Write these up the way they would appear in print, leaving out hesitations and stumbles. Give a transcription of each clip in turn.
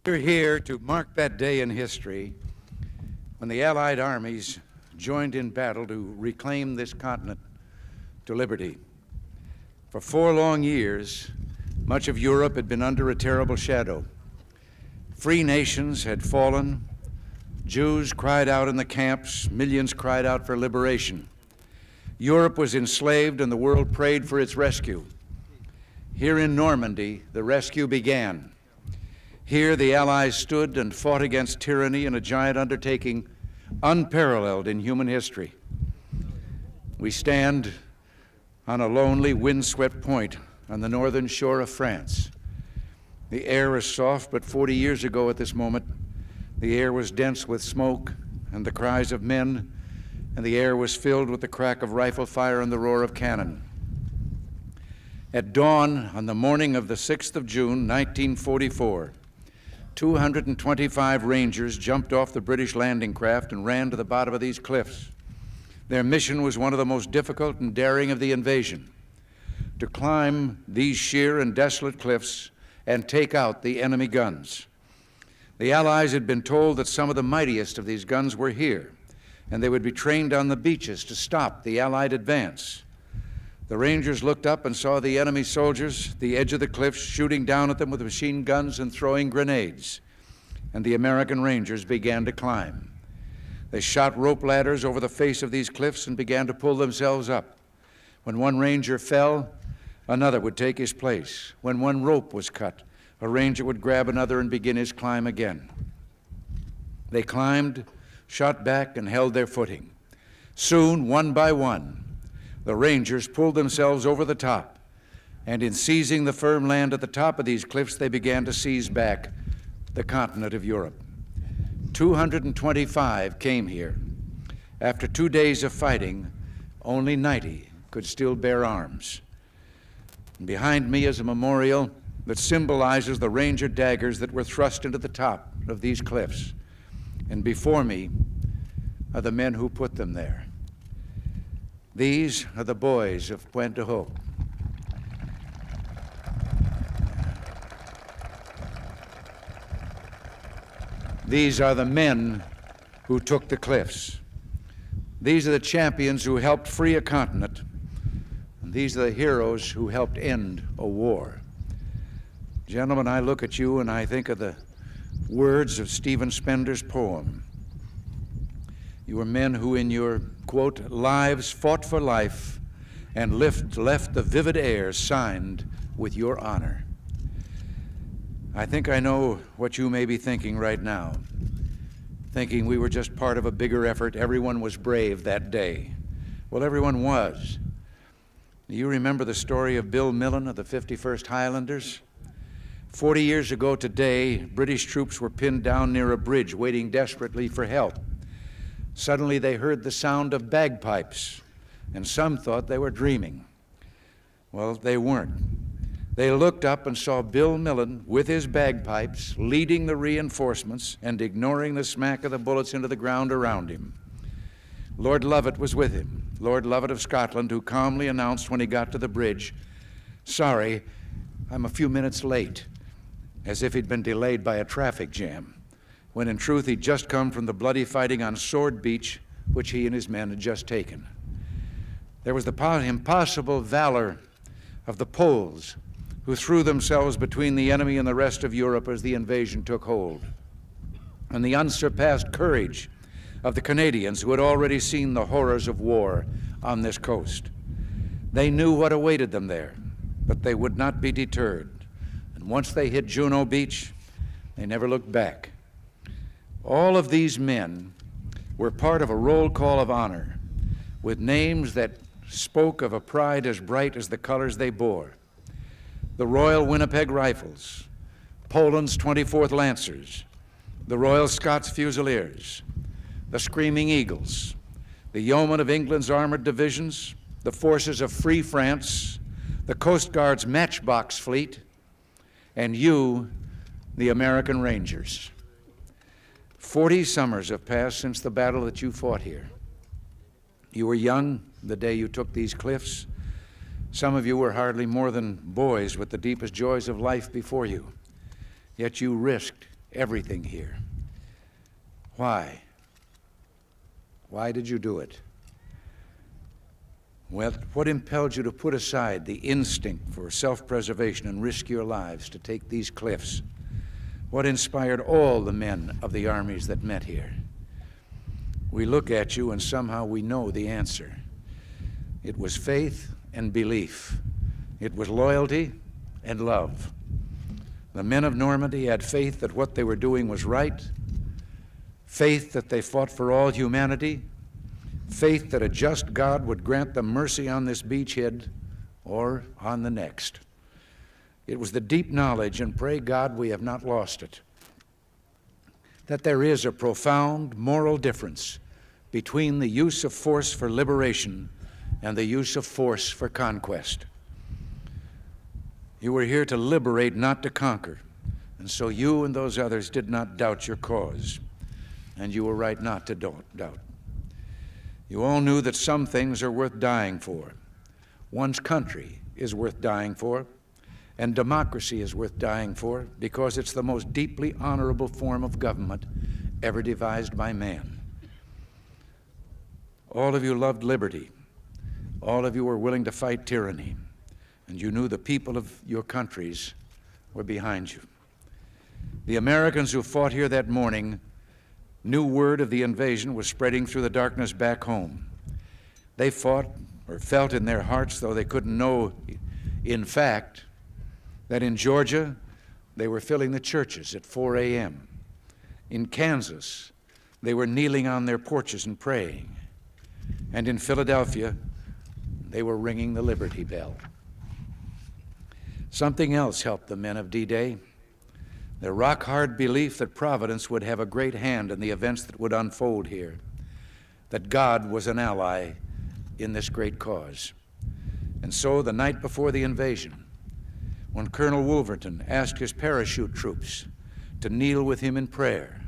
We're here to mark that day in history when the Allied armies joined in battle to reclaim this continent to liberty. For 4 long years, much of Europe had been under a terrible shadow. Free nations had fallen. Jews cried out in the camps. Millions cried out for liberation. Europe was enslaved, and the world prayed for its rescue. Here in Normandy, the rescue began. Here, the Allies stood and fought against tyranny in a giant undertaking unparalleled in human history. We stand on a lonely, windswept point on the northern shore of France. The air is soft, but 40 years ago at this moment, the air was dense with smoke and the cries of men, and the air was filled with the crack of rifle fire and the roar of cannon. At dawn on the morning of the 6th of June, 1944, 225 Rangers jumped off the British landing craft and ran to the bottom of these cliffs. Their mission was one of the most difficult and daring of the invasion: to climb these sheer and desolate cliffs and take out the enemy guns. The Allies had been told that some of the mightiest of these guns were here, and they would be trained on the beaches to stop the Allied advance. The Rangers looked up and saw the enemy soldiers at the edge of the cliffs shooting down at them with machine guns and throwing grenades, and the American Rangers began to climb. They shot rope ladders over the face of these cliffs and began to pull themselves up. When one Ranger fell, another would take his place. When one rope was cut, a Ranger would grab another and begin his climb again. They climbed, shot back, and held their footing. Soon, one by one, the Rangers pulled themselves over the top, and in seizing the firm land at the top of these cliffs, they began to seize back the continent of Europe. 225 came here. After 2 days of fighting, only 90 could still bear arms. And behind me is a memorial that symbolizes the Ranger daggers that were thrust into the top of these cliffs. And before me are the men who put them there. These are the boys of Point du Hoc. These are the men who took the cliffs. These are the champions who helped free a continent. And these are the heroes who helped end a war. Gentlemen, I look at you and I think of the words of Stephen Spender's poem. You were men who in your, quote, lives fought for life and left the vivid air signed with your honor. I think I know what you may be thinking right now, thinking we were just part of a bigger effort. Everyone was brave that day. Well, everyone was. Do you remember the story of Bill Millen of the 51st Highlanders? 40 years ago today, British troops were pinned down near a bridge waiting desperately for help. Suddenly they heard the sound of bagpipes, and some thought they were dreaming. Well, they weren't. They looked up and saw Bill Millen with his bagpipes leading the reinforcements and ignoring the smack of the bullets into the ground around him. Lord Lovat was with him, Lord Lovat of Scotland, who calmly announced when he got to the bridge, "Sorry, I'm a few minutes late," as if he'd been delayed by a traffic jam, when in truth he'd just come from the bloody fighting on Sword Beach, which he and his men had just taken. There was the impossible valor of the Poles, who threw themselves between the enemy and the rest of Europe as the invasion took hold, and the unsurpassed courage of the Canadians, who had already seen the horrors of war on this coast. They knew what awaited them there, but they would not be deterred. And once they hit Juno Beach, they never looked back. All of these men were part of a roll call of honor with names that spoke of a pride as bright as the colors they bore. The Royal Winnipeg Rifles, Poland's 24th Lancers, the Royal Scots Fusiliers, the Screaming Eagles, the Yeomen of England's armored divisions, the forces of Free France, the Coast Guard's Matchbox Fleet, and you, the American Rangers. 40 summers have passed since the battle that you fought here. You were young the day you took these cliffs. Some of you were hardly more than boys with the deepest joys of life before you. Yet you risked everything here. Why? Why did you do it? Well, what impelled you to put aside the instinct for self-preservation and risk your lives to take these cliffs? What inspired all the men of the armies that met here? We look at you and somehow we know the answer. It was faith and belief. It was loyalty and love. The men of Normandy had faith that what they were doing was right, faith that they fought for all humanity, faith that a just God would grant them mercy on this beachhead or on the next. It was the deep knowledge, and pray God we have not lost it, that there is a profound moral difference between the use of force for liberation and the use of force for conquest. You were here to liberate, not to conquer, and so you and those others did not doubt your cause, and you were right not to doubt. You all knew that some things are worth dying for. One's country is worth dying for, and democracy is worth dying for because it's the most deeply honorable form of government ever devised by man. All of you loved liberty. All of you were willing to fight tyranny, and you knew the people of your countries were behind you. The Americans who fought here that morning knew word of the invasion was spreading through the darkness back home. They fought or felt in their hearts, though they couldn't know in fact, that in Georgia they were filling the churches at 4 a.m. In Kansas, they were kneeling on their porches and praying. And in Philadelphia, they were ringing the Liberty Bell. Something else helped the men of D-Day: their rock-hard belief that Providence would have a great hand in the events that would unfold here, that God was an ally in this great cause. And so the night before the invasion, when Colonel Wolverton asked his parachute troops to kneel with him in prayer,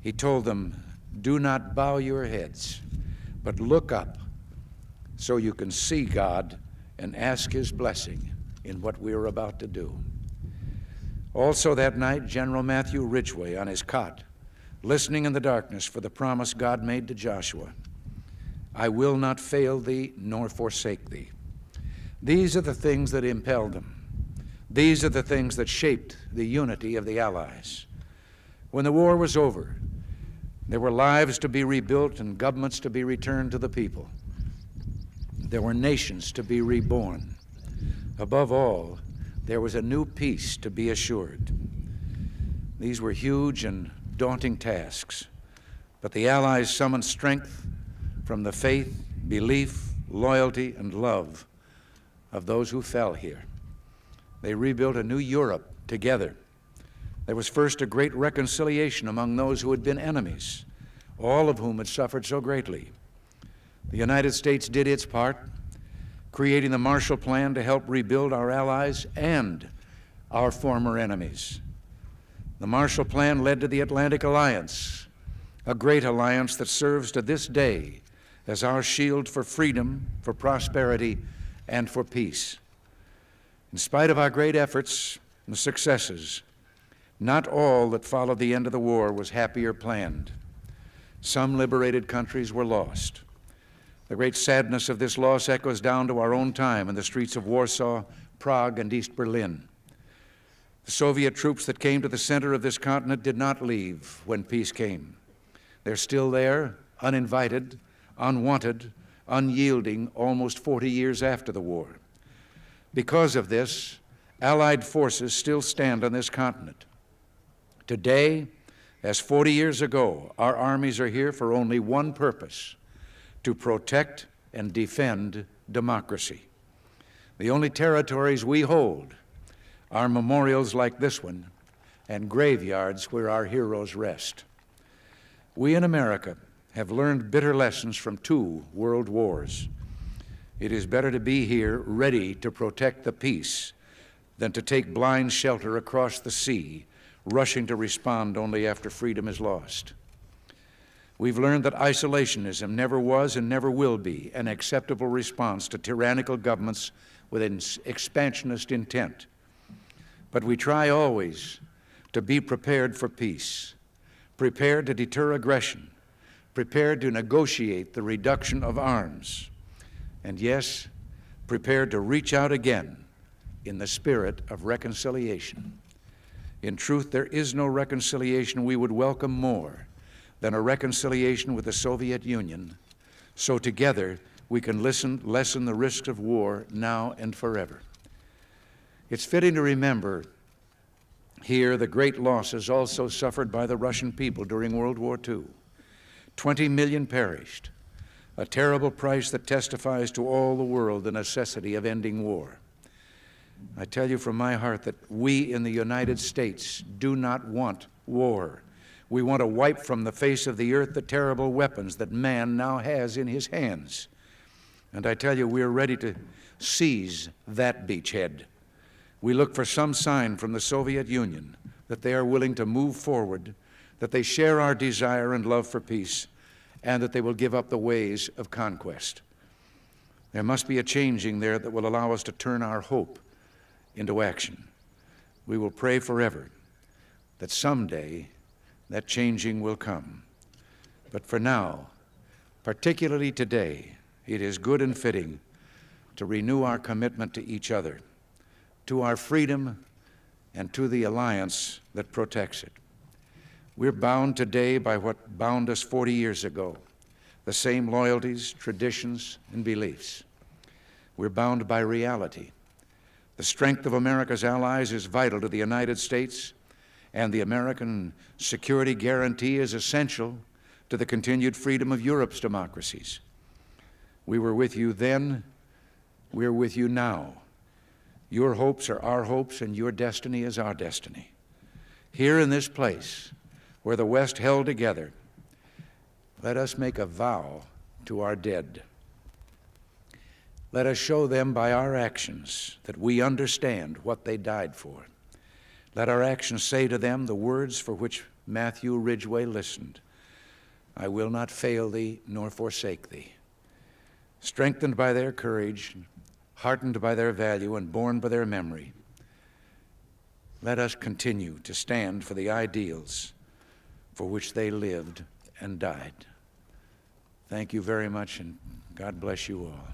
he told them, "Do not bow your heads, but look up so you can see God and ask his blessing in what we are about to do." Also that night, General Matthew Ridgway on his cot, listening in the darkness for the promise God made to Joshua, "I will not fail thee nor forsake thee." These are the things that impelled them. These are the things that shaped the unity of the Allies. When the war was over, there were lives to be rebuilt and governments to be returned to the people. There were nations to be reborn. Above all, there was a new peace to be assured. These were huge and daunting tasks, but the Allies summoned strength from the faith, belief, loyalty, and love of those who fell here. They rebuilt a new Europe together. There was first a great reconciliation among those who had been enemies, all of whom had suffered so greatly. The United States did its part, creating the Marshall Plan to help rebuild our allies and our former enemies. The Marshall Plan led to the Atlantic Alliance, a great alliance that serves to this day as our shield for freedom, for prosperity, and for peace. In spite of our great efforts and successes, not all that followed the end of the war was happy or planned. Some liberated countries were lost. The great sadness of this loss echoes down to our own time in the streets of Warsaw, Prague, and East Berlin. The Soviet troops that came to the center of this continent did not leave when peace came. They're still there, uninvited, unwanted, unyielding, almost 40 years after the war. Because of this, Allied forces still stand on this continent. Today, as 40 years ago, our armies are here for only one purpose: to protect and defend democracy. The only territories we hold are memorials like this one and graveyards where our heroes rest. We in America have learned bitter lessons from 2 world wars. It is better to be here ready to protect the peace than to take blind shelter across the sea, rushing to respond only after freedom is lost. We've learned that isolationism never was and never will be an acceptable response to tyrannical governments with an expansionist intent. But we try always to be prepared for peace, prepared to deter aggression, prepared to negotiate the reduction of arms, and yes, prepared to reach out again in the spirit of reconciliation. In truth, there is no reconciliation we would welcome more than a reconciliation with the Soviet Union, so together we can lessen the risks of war now and forever. It's fitting to remember here the great losses also suffered by the Russian people during World War II. 20 million perished, a terrible price that testifies to all the world the necessity of ending war. I tell you from my heart that we in the United States do not want war. We want to wipe from the face of the earth the terrible weapons that man now has in his hands. And I tell you, we are ready to seize that beachhead. We look for some sign from the Soviet Union that they are willing to move forward, that they share our desire and love for peace, and that they will give up the ways of conquest. There must be a changing there that will allow us to turn our hope into action. We will pray forever that someday that changing will come. But for now, particularly today, it is good and fitting to renew our commitment to each other, to our freedom, and to the alliance that protects it. We're bound today by what bound us 40 years ago, the same loyalties, traditions, and beliefs. We're bound by reality. The strength of America's allies is vital to the United States, and the American security guarantee is essential to the continued freedom of Europe's democracies. We were with you then, we're with you now. Your hopes are our hopes, and your destiny is our destiny. Here in this place, where the West held together, let us make a vow to our dead. Let us show them by our actions that we understand what they died for. Let our actions say to them the words for which Matthew Ridgway listened: I will not fail thee nor forsake thee. Strengthened by their courage, heartened by their value, and borne by their memory, let us continue to stand for the ideals for which they lived and died. Thank you very much, and God bless you all.